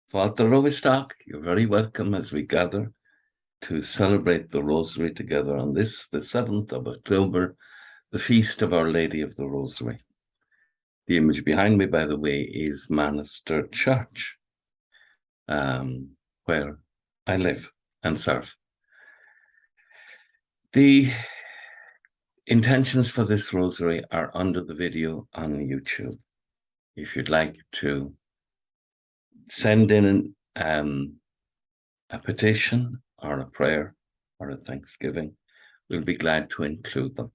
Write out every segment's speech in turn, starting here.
Father Rovistock, you're very welcome as we gather to celebrate the Rosary together on this, the 7th of October, the feast of Our Lady of the Rosary. The image behind me, by the way, is Manister Church, where I live and serve. The intentions for this Rosary are under the video on YouTube. If you'd like to send in a petition or a prayer or a thanksgiving, we'll be glad to include them.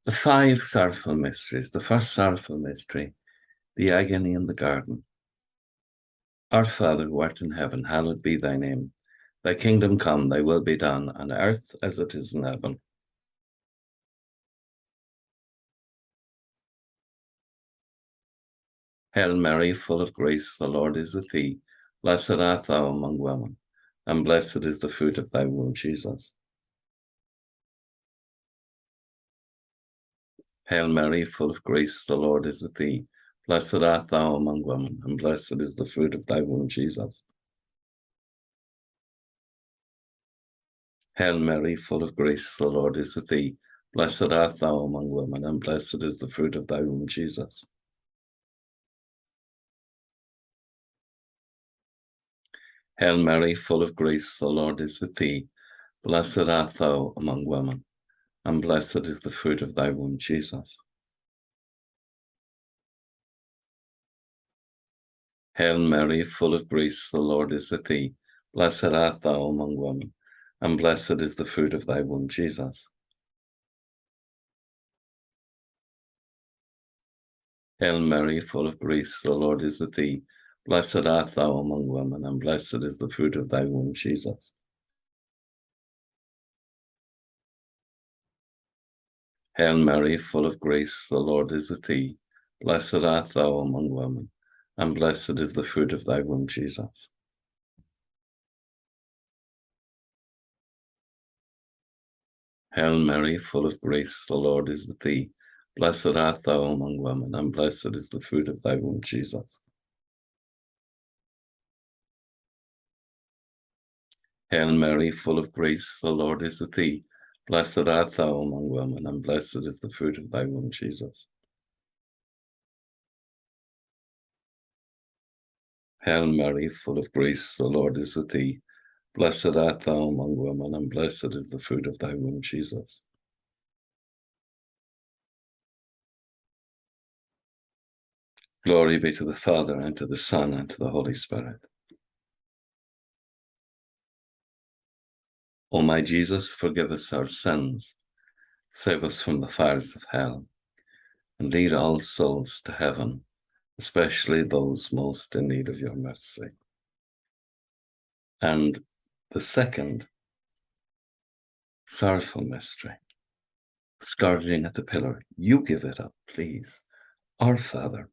The 5 sorrowful mysteries. The first sorrowful mystery, the agony in the garden. Our Father, who art in heaven, hallowed be thy name. Thy kingdom come, thy will be done, on earth as it is in heaven. Hail Mary, full of grace, the Lord is with thee. Blessed art thou among women, and blessed is the fruit of thy womb, Jesus. Hail Mary, full of grace, the Lord is with thee. Blessed art thou among women, and blessed is the fruit of thy womb, Jesus. Hail Mary, full of grace, the Lord is with thee. Blessed art thou among women, and blessed is the fruit of thy womb, Jesus. Hail Mary, full of grace, the Lord is with thee. Blessed art thou among women, and blessed is the fruit of thy womb, Jesus. Hail Mary, full of grace, the Lord is with thee. Blessed art thou among women, and blessed is the fruit of thy womb, Jesus. Hail Mary, full of grace, the Lord is with thee. Blessed art thou among women, and blessed is the fruit of thy womb, Jesus. Hail Mary, full of grace, the Lord is with thee. Blessed art thou among women, and blessed is the fruit of thy womb, Jesus. Hail Mary, full of grace, the Lord is with thee. Blessed art thou among women, and blessed is the fruit of thy womb, Jesus. Hail Mary, full of grace, the Lord is with thee. Blessed art thou among women, and blessed is the fruit of thy womb, Jesus. Hail Mary, full of grace, the Lord is with thee. Blessed art thou among women, and blessed is the fruit of thy womb, Jesus. Glory be to the Father, and to the Son, and to the Holy Spirit. O my Jesus, forgive us our sins, save us from the fires of hell, and lead all souls to heaven, especially those most in need of your mercy. And the second sorrowful mystery, scourging at the pillar. You give it up, please. Our Father,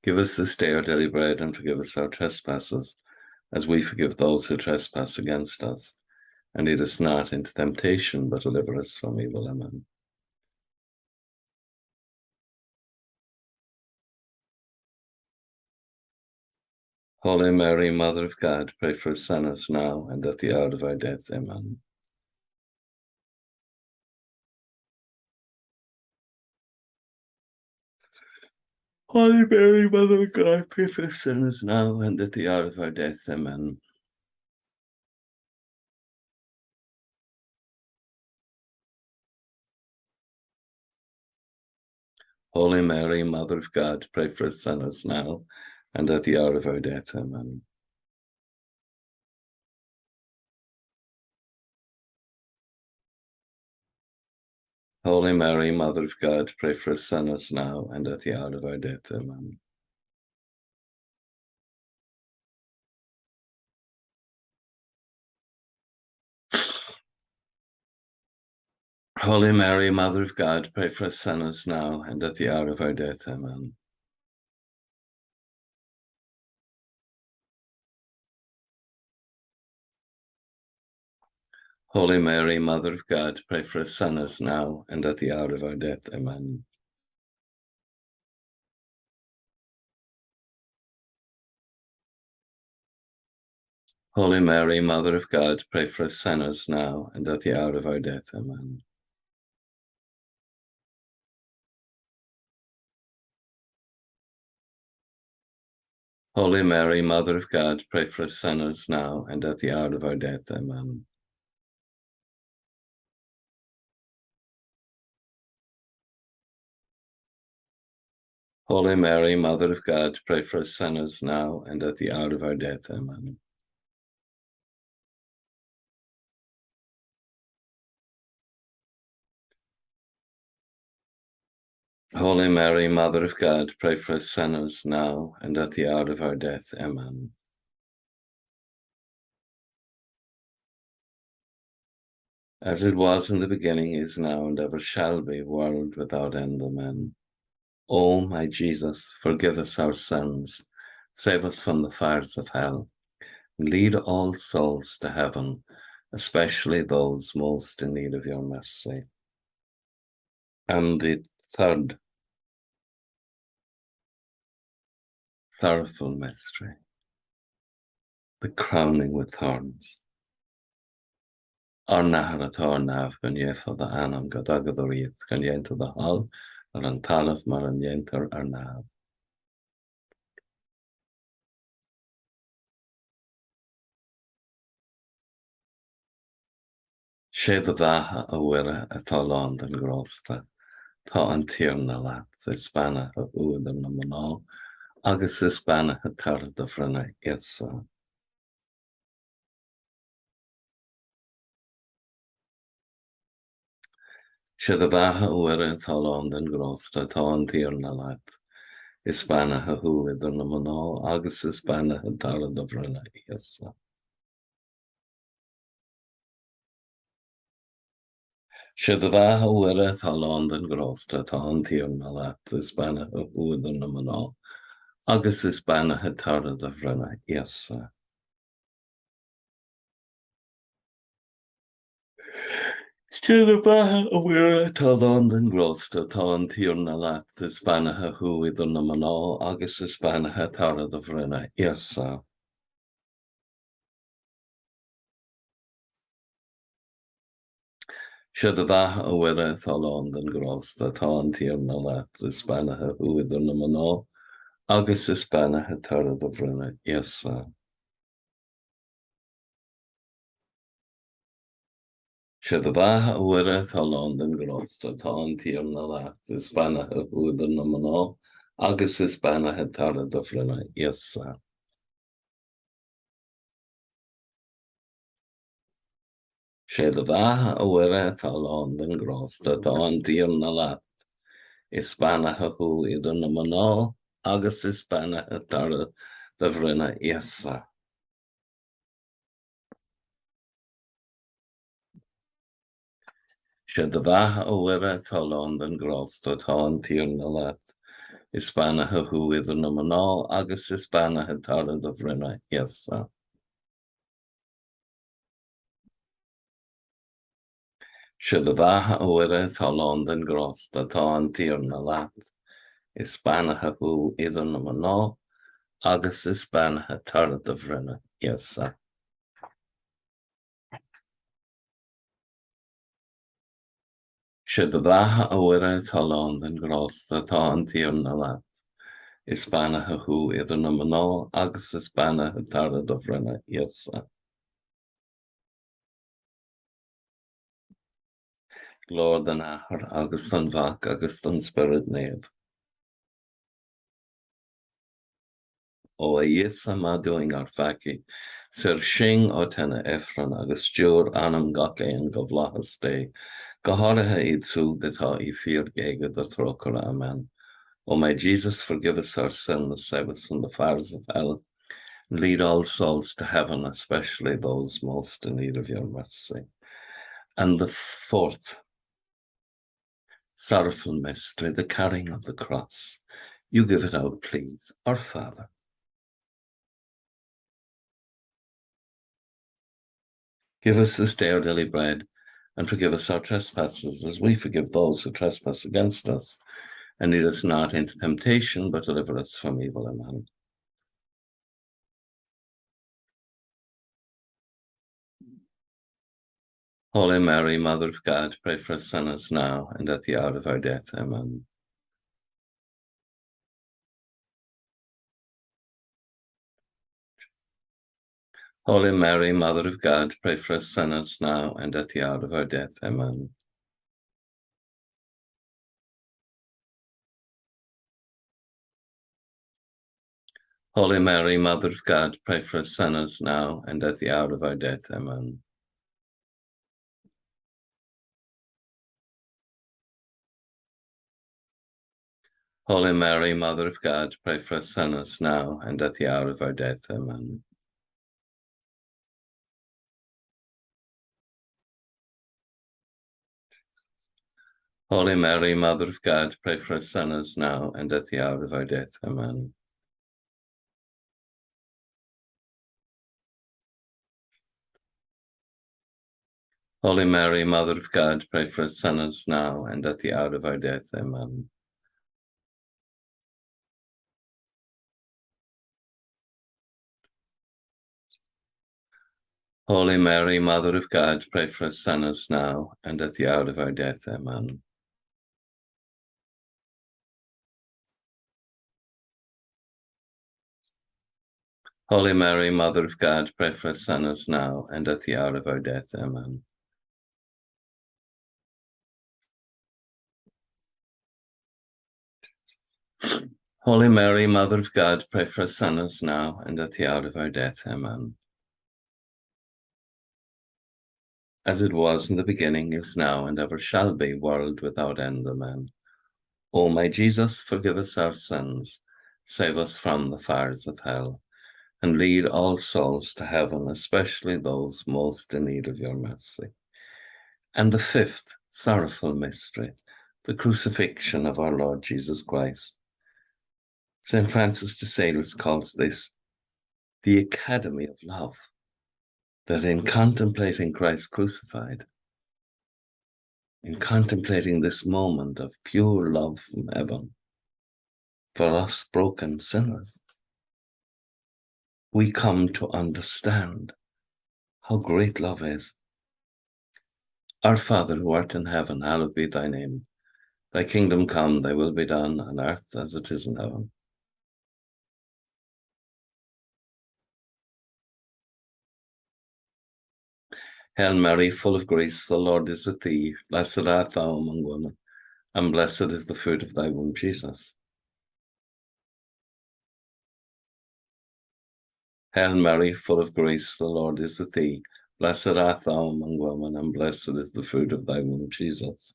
give us this day our daily bread, and forgive us our trespasses, as we forgive those who trespass against us. And lead us not into temptation, but deliver us from evil. Amen. Holy Mary, Mother of God, pray for us sinners now and at the hour of our death. Amen. Holy Mary, Mother of God, pray for us sinners now and at the hour of our death. Amen. Holy Mary, Mother of God, pray for us sinners now and at the hour of our death. Amen. Holy Mary, Mother of God, pray for us sinners now and at the hour of our death. Amen. Holy Mary, Mother of God, pray for us sinners now and at the hour of our death. Amen. Holy Mary, Mother of God, pray for us sinners now and at the hour of our death. Amen. Holy Mary, Mother of God, pray for us sinners now and at the hour of our death. Amen. Holy Mary, Mother of God, pray for us sinners now and at the hour of our death. Amen. Holy Mary, Mother of God, pray for us sinners now and at the hour of our death. Amen. Holy Mary, Mother of God, pray for us sinners now and at the hour of our death. Amen. As it was in the beginning, is now, and ever shall be, world without end. Amen. O my Jesus, forgive us our sins, save us from the fires of hell, and lead all souls to heaven, especially those most in need of your mercy. And the third sorrowful mystery, the crowning with thorns. Ar nahar atá naf gan éfod a anam go dagad ó riad gan dhéantar the hall ar an talamh mar an dhéantar ar naf. Sé do bheatha a bhuire atá lán den grósta, tá an tíorna leat is banna a uadar na maná, agus is banna a tar do bhrinne iasa. Sé do bheatha a bhuire atá lán den grósta, tá an tíorna leat is banna a uadar na maná, agus is banna a tar do bhrinne iasa. Sé do bheatha a bhuire atá lán den grósta, tá an tíorna leat is banna a uadar na maná, agus is banna a tar do bhrinne iasa. Sé do bheatha a bhuire atá lán den grósta, tá an tíorna leat is banna a uadar na maná, agus is banna a tar do bhrinne iasa. Sé do bheatha a bhuire atá lán den grósta, tá an tíorna leat is banna a uadar na maná, agus is banna a tar do bhrinne iasa. Sé do bheatha a bhuire atá lán den grósta, tá an tíorna leat is banna a uadar na maná, agus is banna a tar do bhrinne iasa. Sé do bheatha a bhuire atá lán den grósta, tá an tíorna leat is banna a uadar na maná, agus is banna a tar do bhrinne iasa. Sé do bheatha a bhuire atá lán den grósta, tá an tíorna leat is banna a uadar na maná, agus is banna a tar do bhrinne iasa. Sé do bheatha a bhuire atá lán den grósta, tá an tíorna leat is banna a uadar na maná, agus is banna a tar do bhrinne iasa. Sé do bheatha a bhuire atá lán den grósta, tá an tíorna leat is banna a uadar na maná, agus is banna a tar do bhrinne iasa. Glór den Ahar, agus den Bhac, agus den Spirit Neve. O a iasa ma doing ar faci, sir shing o tena efran, agus stewr anam gach ein go vlachas day, go háirithe iad sú detá I fear gaeilge the trocra. Amen. O my Jesus, forgive us our sins, save us from the fires of hell, and lead all souls to heaven, especially those most in need of your mercy. And the fourth sorrowful mystery, the carrying of the cross. You give it out, please. Our Father, Give us this day our daily bread, and forgive us our trespasses, as we forgive those who trespass against us. And lead us not into temptation, but deliver us from evil. Amen. Holy Mary, Mother of God, pray for us sinners now and at the hour of our death. Amen. Holy Mary, Mother of God, pray for us sinners now and at the hour of our death. Amen. Holy Mary, Mother of God, pray for us sinners now and at the hour of our death. Amen. Holy Mary, Mother of God, pray for us sinners now and at the hour of our death. Amen. Holy Mary, Mother of God, pray for us sinners now and at the hour of our death. Amen. Holy Mary, Mother of God, pray for us sinners now and at the hour of our death. Amen. Holy Mary, Mother of God, pray for us sinners now and at the hour of our death. Amen. Holy Mary, Mother of God, pray for us sinners now and at the hour of our death. Amen. Holy Mary, Mother of God, pray for us sinners now and at the hour of our death. Amen. As it was in the beginning, is now, and ever shall be, world without end. Amen. O my Jesus, forgive us our sins, save us from the fires of hell, and lead all souls to heaven, especially those most in need of your mercy. And the fifth sorrowful mystery, the crucifixion of our Lord Jesus Christ. St. Francis de Sales calls this the Academy of Love, that in contemplating Christ crucified, in contemplating this moment of pure love from heaven for us broken sinners, we come to understand how great love is. Our Father who art in heaven, hallowed be thy name. Thy kingdom come, thy will be done on earth as it is in heaven. Hail Mary, full of grace, the Lord is with thee. Blessed art thou among women, and blessed is the fruit of thy womb, Jesus. Hail Mary, full of grace, the Lord is with thee. Blessed art thou among women, and blessed is the fruit of thy womb, Jesus.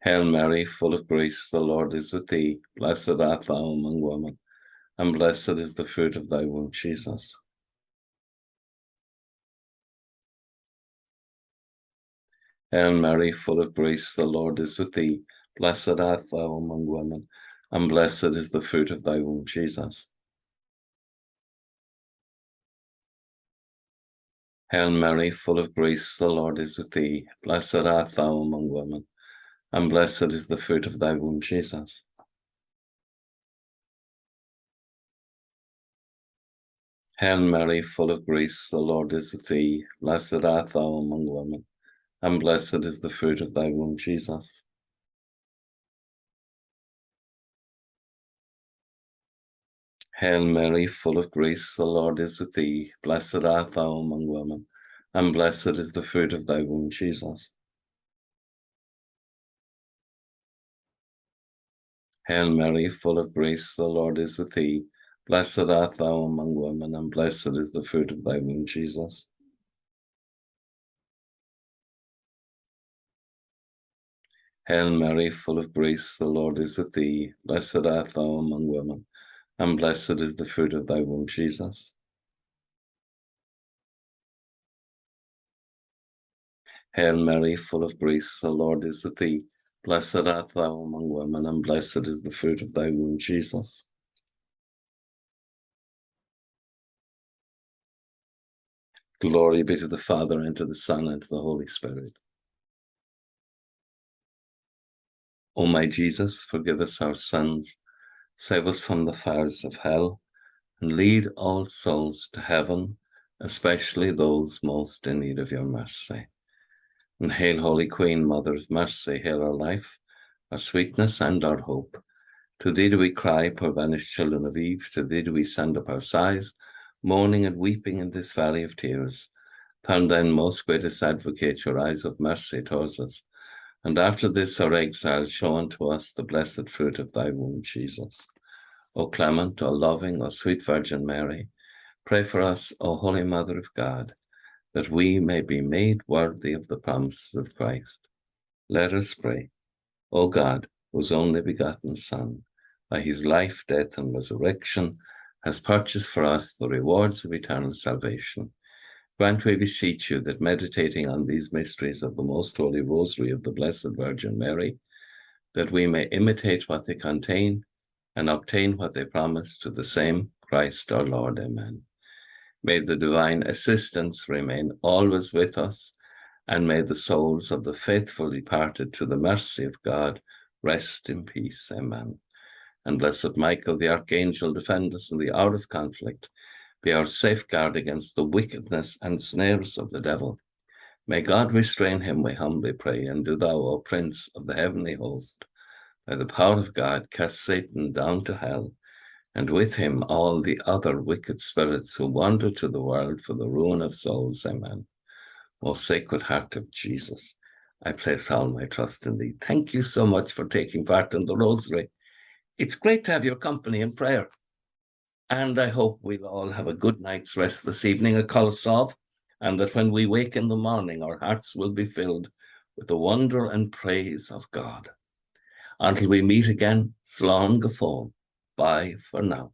Hail Mary, full of grace, the Lord is with thee. Blessed art thou among women, and blessed is the fruit of thy womb, Jesus. Hail Mary, full of grace, the Lord is with thee. Blessed art thou among women, and blessed is the fruit of thy womb, Jesus. Hail Mary, full of grace, the Lord is with thee. Blessed art thou among women, and blessed is the fruit of thy womb, Jesus. Hail Mary, full of grace, the Lord is with thee. Blessed art thou among women, and blessed is the fruit of thy womb, Jesus. Hail Mary, full of grace, the Lord is with thee. Blessed art thou among women, and blessed is the fruit of thy womb, Jesus. Hail Mary, full of grace, the Lord is with thee. Blessed art thou among women, and blessed is the fruit of thy womb, Jesus. Hail Mary, full of grace, the Lord is with thee. Blessed art thou among women, and blessed is the fruit of thy womb, Jesus. Hail Mary, full of grace, the Lord is with thee. Blessed art thou among women, and blessed is the fruit of thy womb, Jesus. Glory be to the Father, and to the Son, and to the Holy Spirit. O my Jesus, forgive us our sins, save us from the fires of hell, and lead all souls to heaven, especially those most in need of your mercy. And hail, Holy Queen, Mother of Mercy, hail our life, our sweetness, and our hope. To thee do we cry, poor banished children of Eve, to thee do we send up our sighs, mourning and weeping in this valley of tears. Turn then, most gracious Advocate, your eyes of mercy towards us, and after this our exile, show unto us the blessed fruit of thy womb, Jesus. O clement, O loving, O sweet Virgin Mary, pray for us, O Holy Mother of God, that we may be made worthy of the promises of Christ. Let us pray. O God, whose only begotten Son, by his life, death, and resurrection, has purchased for us the rewards of eternal salvation, grant, we beseech you, that meditating on these mysteries of the most holy Rosary of the Blessed Virgin Mary, that we may imitate what they contain and obtain what they promise, to the same Christ our Lord. Amen. May the divine assistance remain always with us, and may the souls of the faithful departed to the mercy of God rest in peace. Amen. And blessed Michael, the Archangel, defend us in the hour of conflict. Be our safeguard against the wickedness and snares of the devil. May God restrain him, we humbly pray, and do thou, O Prince of the heavenly host, by the power of God, cast Satan down to hell, and with him all the other wicked spirits who wander to the world for the ruin of souls. Amen. O Sacred Heart of Jesus, I place all my trust in thee. Thank you so much for taking part in the Rosary. It's great to have your company in prayer. And I hope we'll all have a good night's rest this evening, a Colosov, and that when we wake in the morning, our hearts will be filled with the wonder and praise of God. Until we meet again, slán go fóill. Bye for now.